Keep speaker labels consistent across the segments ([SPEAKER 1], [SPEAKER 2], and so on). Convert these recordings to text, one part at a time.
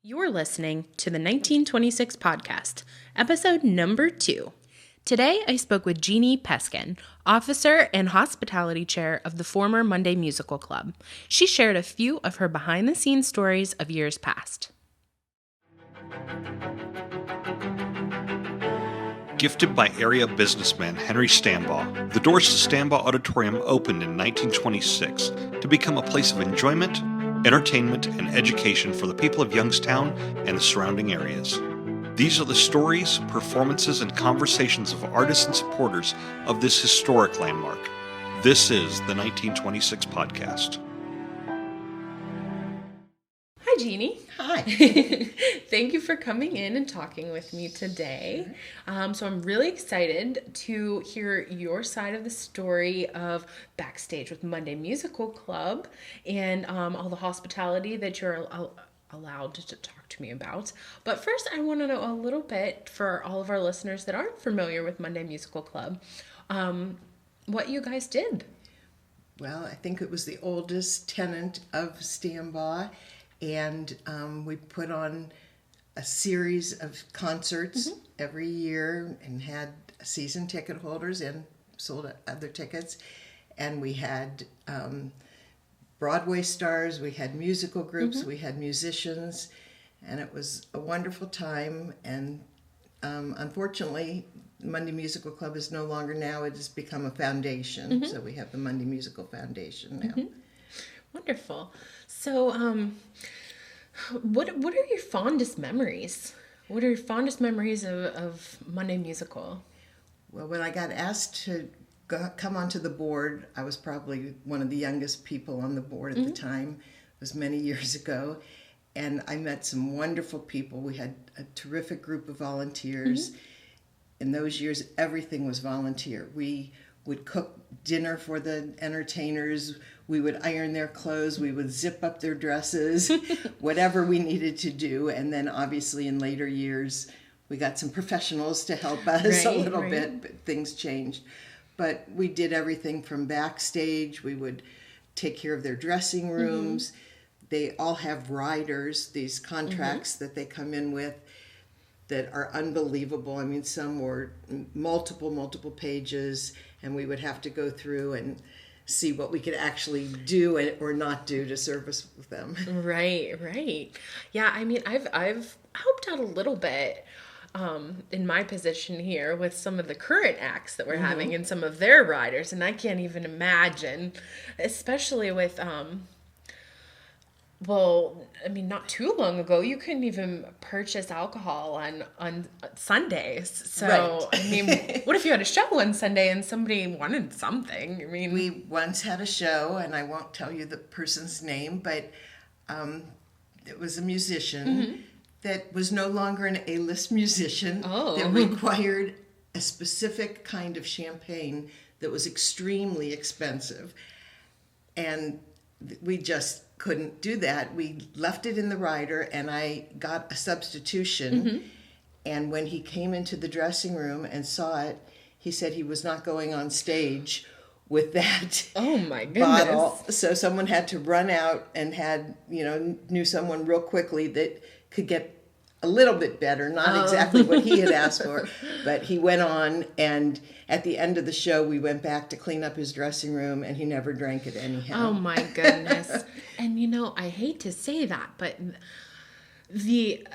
[SPEAKER 1] You're listening to the 1926 podcast, episode number 2. Today, I spoke with Jeannie Peskin, officer and hospitality chair of the former Monday Musical Club. She shared a few of her behind-the-scenes stories of years past.
[SPEAKER 2] Gifted by area businessman Henry Stambaugh, the doors to Stambaugh Auditorium opened in 1926 to become a place of enjoyment, entertainment, and education for the people of Youngstown and the surrounding areas. These are the stories, performances, and conversations of artists and supporters of this historic landmark. This is the 1926 podcast.
[SPEAKER 1] Hi, Jeannie.
[SPEAKER 3] Hi.
[SPEAKER 1] Thank you for coming in and talking with me today. So I'm really excited to hear your side of the story of backstage with Monday Musical Club and all the hospitality that you're allowed to talk to me about. But first, I want to know a little bit, for all of our listeners that aren't familiar with Monday Musical Club, what you guys did.
[SPEAKER 3] Well, I think it was the oldest tenant of Stambaugh, and we put on a series of concerts every year and had season ticket holders and sold other tickets. And we had Broadway stars, we had musical groups, we had musicians, and it was a wonderful time. And unfortunately, Monday Musical Club is no longer now. It has become a foundation, so we have the Monday Musical Foundation now.
[SPEAKER 1] Wonderful. So, what are your fondest memories? What are your fondest memories of Monday Musical?
[SPEAKER 3] Well, when I got asked to come onto the board, I was probably one of the youngest people on the board at the time. It was many years ago. And I met some wonderful people. We had a terrific group of volunteers. In those years, everything was volunteer. We would cook dinner for the entertainers. We would iron their clothes. We would zip up their dresses, whatever we needed to do. And then obviously in later years, we got some professionals to help us a little bit, but things changed. But we did everything from backstage. We would take care of their dressing rooms. They all have riders, these contracts that they come in with that are unbelievable. I mean, some were multiple pages, and we would have to go through and see what we could actually do or not do to service with them.
[SPEAKER 1] Right. Yeah, I mean, I've helped out a little bit in my position here with some of the current acts that we're having and some of their riders, and I can't even imagine, especially with well, I mean, not too long ago, you couldn't even purchase alcohol on Sundays. So, I mean, what if you had a show on Sunday and somebody wanted something? I mean,
[SPEAKER 3] we once had a show, and I won't tell you the person's name, but it was a musician that was no longer an A-list musician that required a specific kind of champagne that was extremely expensive. And we just couldn't do that. We left it in the rider, and I got a substitution. And when he came into the dressing room and saw it, he said he was not going on stage with that bottle. So someone had to run out and knew someone real quickly that could get a little bit better, not exactly what he had asked for, but he went on, and at the end of the show, we went back to clean up his dressing room, and he never drank it anyhow.
[SPEAKER 1] Oh my goodness. And I hate to say that, but the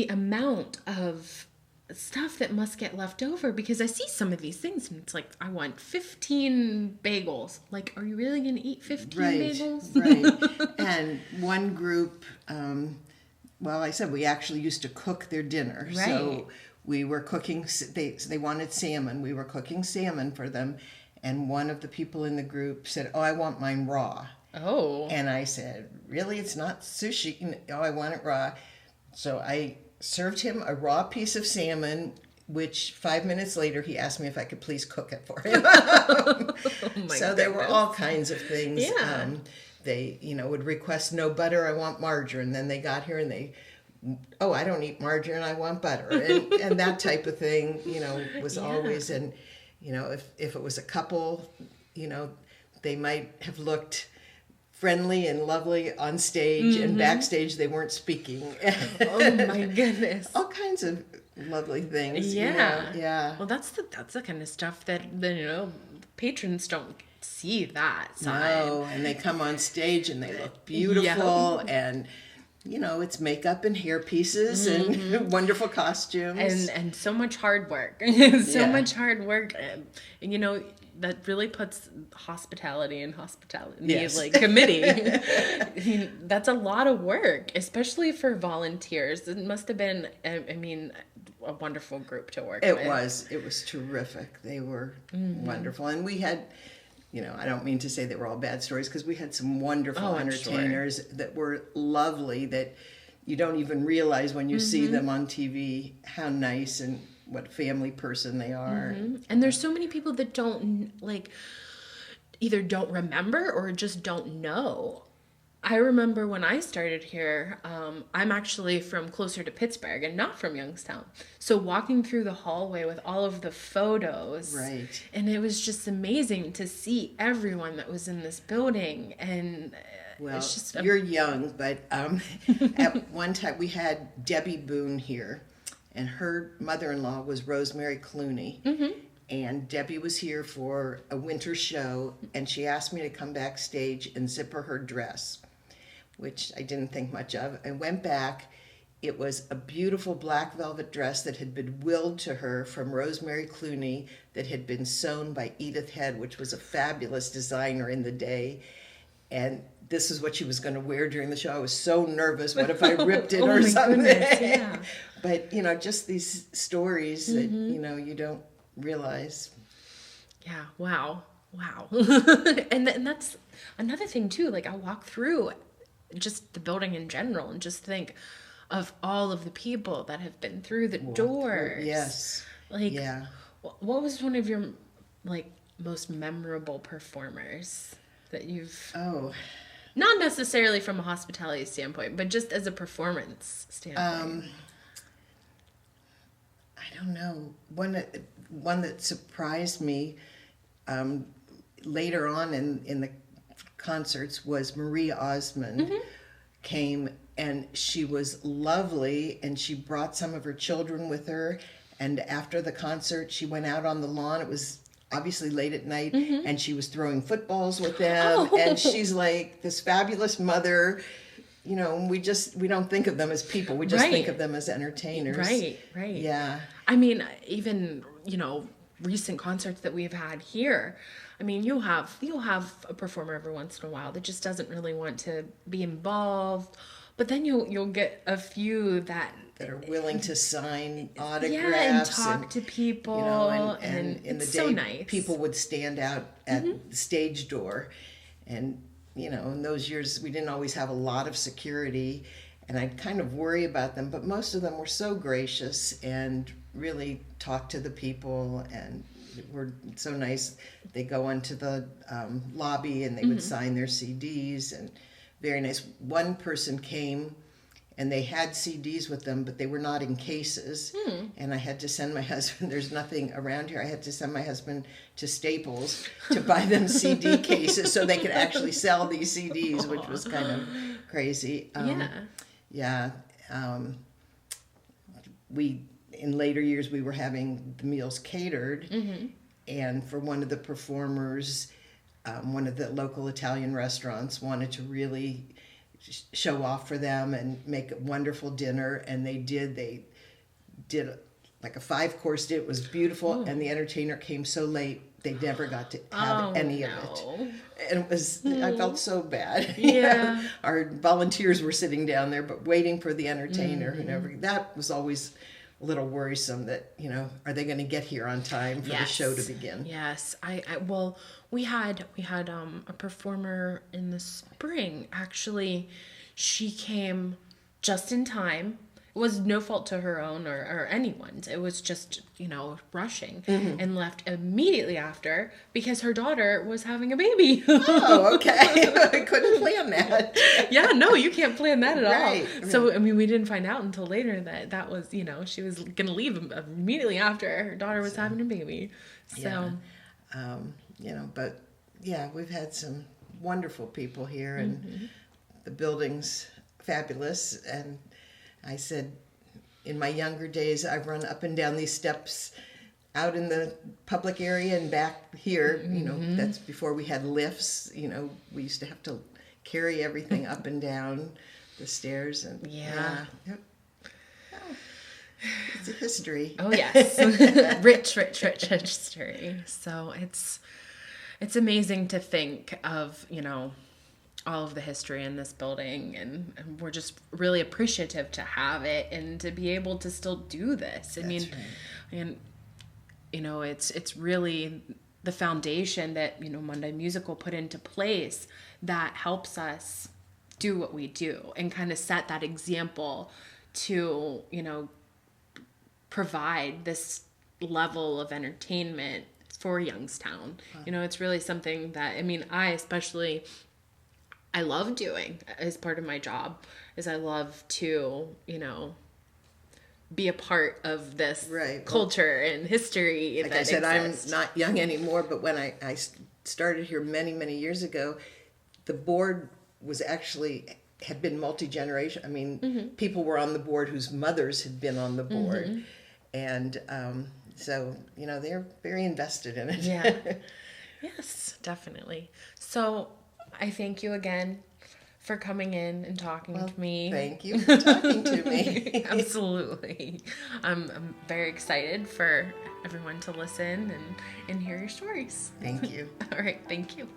[SPEAKER 1] amount of stuff that must get left over, because I see some of these things and it's like, I want 15 bagels. Like, are you really going to eat 15 bagels?
[SPEAKER 3] Right. And one group, well, I said we actually used to cook their dinner.
[SPEAKER 1] Right.
[SPEAKER 3] So we were cooking, they wanted salmon. We were cooking salmon for them. And one of the people in the group said, I want mine raw.
[SPEAKER 1] Oh.
[SPEAKER 3] And I said, really? It's not sushi? I want it raw. So I served him a raw piece of salmon, which 5 minutes later he asked me if I could please cook it for him. So there were all kinds of things.
[SPEAKER 1] Yeah.
[SPEAKER 3] They, would request no butter, I want margarine. Then they got here and they, I don't eat margarine, I want butter. And that type of thing, was always, and, if it was a couple, they might have looked friendly and lovely on stage, and backstage they weren't speaking.
[SPEAKER 1] Oh my goodness.
[SPEAKER 3] All kinds of lovely things.
[SPEAKER 1] Yeah.
[SPEAKER 3] Yeah.
[SPEAKER 1] Well, that's the kind of stuff that patrons don't see that side.
[SPEAKER 3] No, and they come on stage and they look beautiful, and it's makeup and hair pieces and wonderful costumes
[SPEAKER 1] and so much hard work. Much hard work. And, that really puts hospitality
[SPEAKER 3] Yes.
[SPEAKER 1] committee. That's a lot of work, especially for volunteers. It must have been, a wonderful group to work with.
[SPEAKER 3] It was terrific. They were wonderful, and we had, I don't mean to say they were all bad stories, because we had some wonderful entertainers that were lovely, that you don't even realize when you see them on TV how nice and what a family person they are.
[SPEAKER 1] And there's so many people that don't, either don't remember or just don't know. I remember when I started here, I'm actually from closer to Pittsburgh and not from Youngstown. So walking through the hallway with all of the photos.
[SPEAKER 3] Right.
[SPEAKER 1] And it was just amazing to see everyone that was in this building. And
[SPEAKER 3] Well,
[SPEAKER 1] it's just
[SPEAKER 3] you're young, but at one time we had Debbie Boone here, and her mother-in-law was Rosemary Clooney. And Debbie was here for a winter show, and she asked me to come backstage and zipper her dress, which I didn't think much of. I went back. It was a beautiful black velvet dress that had been willed to her from Rosemary Clooney, that had been sewn by Edith Head, which was a fabulous designer in the day. And this is what she was going to wear during the show. I was so nervous. What if I ripped it or something?
[SPEAKER 1] Goodness, yeah.
[SPEAKER 3] But, just these stories that, you don't realize.
[SPEAKER 1] Yeah, wow. And that's another thing too. I walk through just the building in general and just think of all of the people that have been through the doors.
[SPEAKER 3] Yes.
[SPEAKER 1] Yeah. What was one of your most memorable performers that you've?
[SPEAKER 3] Oh.
[SPEAKER 1] Not necessarily from a hospitality standpoint, but just as a performance standpoint.
[SPEAKER 3] I don't know. One that surprised me later on in the concerts was Marie Osmond came, and she was lovely, and she brought some of her children with her, and after the concert she went out on the lawn. It was obviously late at night, and she was throwing footballs with them, and she's like this fabulous mother. We don't think of them as people. We just think of them as entertainers.
[SPEAKER 1] Right.
[SPEAKER 3] Yeah.
[SPEAKER 1] Even, recent concerts that we've had here, you'll have a performer every once in a while that just doesn't really want to be involved, but then you'll get a few that
[SPEAKER 3] are willing to sign autographs.
[SPEAKER 1] Yeah, and talk to people.
[SPEAKER 3] And in the day,
[SPEAKER 1] so nice.
[SPEAKER 3] People would stand out at the stage door. And, in those years, we didn't always have a lot of security. And I'd kind of worry about them. But most of them were so gracious and really talked to the people and were so nice. They go into the lobby and they would sign their CDs. And very nice. One person came, and they had CDs with them, but they were not in cases. And I had to send my husband, there's nothing around here, I had to send my husband to Staples to buy them CD cases so they could actually sell these CDs, which was kind of crazy. In later years, we were having the meals catered, and for one of the performers, one of the local Italian restaurants wanted to really show off for them and make a wonderful dinner, and they did like a 5-course dinner. It was beautiful, and the entertainer came so late they never got to have any of it. And it was I felt so bad.
[SPEAKER 1] Yeah.
[SPEAKER 3] Our volunteers were sitting down there but waiting for the entertainer who never. That was always a little worrisome, that are they going to get here on time for the show to begin?
[SPEAKER 1] Yes. We had a performer in the spring. Actually, she came just in time. It was no fault to her own or anyone's. It was just, rushing, and left immediately after because her daughter was having a baby.
[SPEAKER 3] Oh, okay. I couldn't plan that.
[SPEAKER 1] Yeah, no, you can't plan that at all.
[SPEAKER 3] Right.
[SPEAKER 1] So, we didn't find out until later that was, she was going to leave immediately after her daughter was having a baby. So,
[SPEAKER 3] but yeah, we've had some wonderful people here, and the building's fabulous. And I said, in my younger days, I've run up and down these steps out in the public area and back here. You know, that's before we had lifts. You know, we used to have to carry everything up and down the stairs. And
[SPEAKER 1] Yeah.
[SPEAKER 3] Yep. Oh, it's a history.
[SPEAKER 1] Oh yes. Rich history. So it's amazing to think of, you know, all of the history in this building, and we're just really appreciative to have it and to be able to still do this. I mean,
[SPEAKER 3] right.
[SPEAKER 1] and you know, it's really the foundation that, you know, Monday Musical put into place that helps us do what we do and kind of set that example to, you know, provide this level of entertainment for Youngstown. You know, it's really something that, I mean, I love doing as part of my job, is I love to, you know, be a part of this
[SPEAKER 3] Right.
[SPEAKER 1] culture and history.
[SPEAKER 3] Like
[SPEAKER 1] that
[SPEAKER 3] I said,
[SPEAKER 1] exists.
[SPEAKER 3] I'm not young anymore, but when I started here many, many years ago, the board was actually, had been multi-generation. I mean, people were on the board whose mothers had been on the board. And so, you know, they're very invested in it.
[SPEAKER 1] Yeah. Yes, definitely. So I thank you again for coming in and talking to me.
[SPEAKER 3] Thank you for talking to me.
[SPEAKER 1] Absolutely. I'm very excited for everyone to listen and hear your stories.
[SPEAKER 3] Thank you.
[SPEAKER 1] All right. Thank you.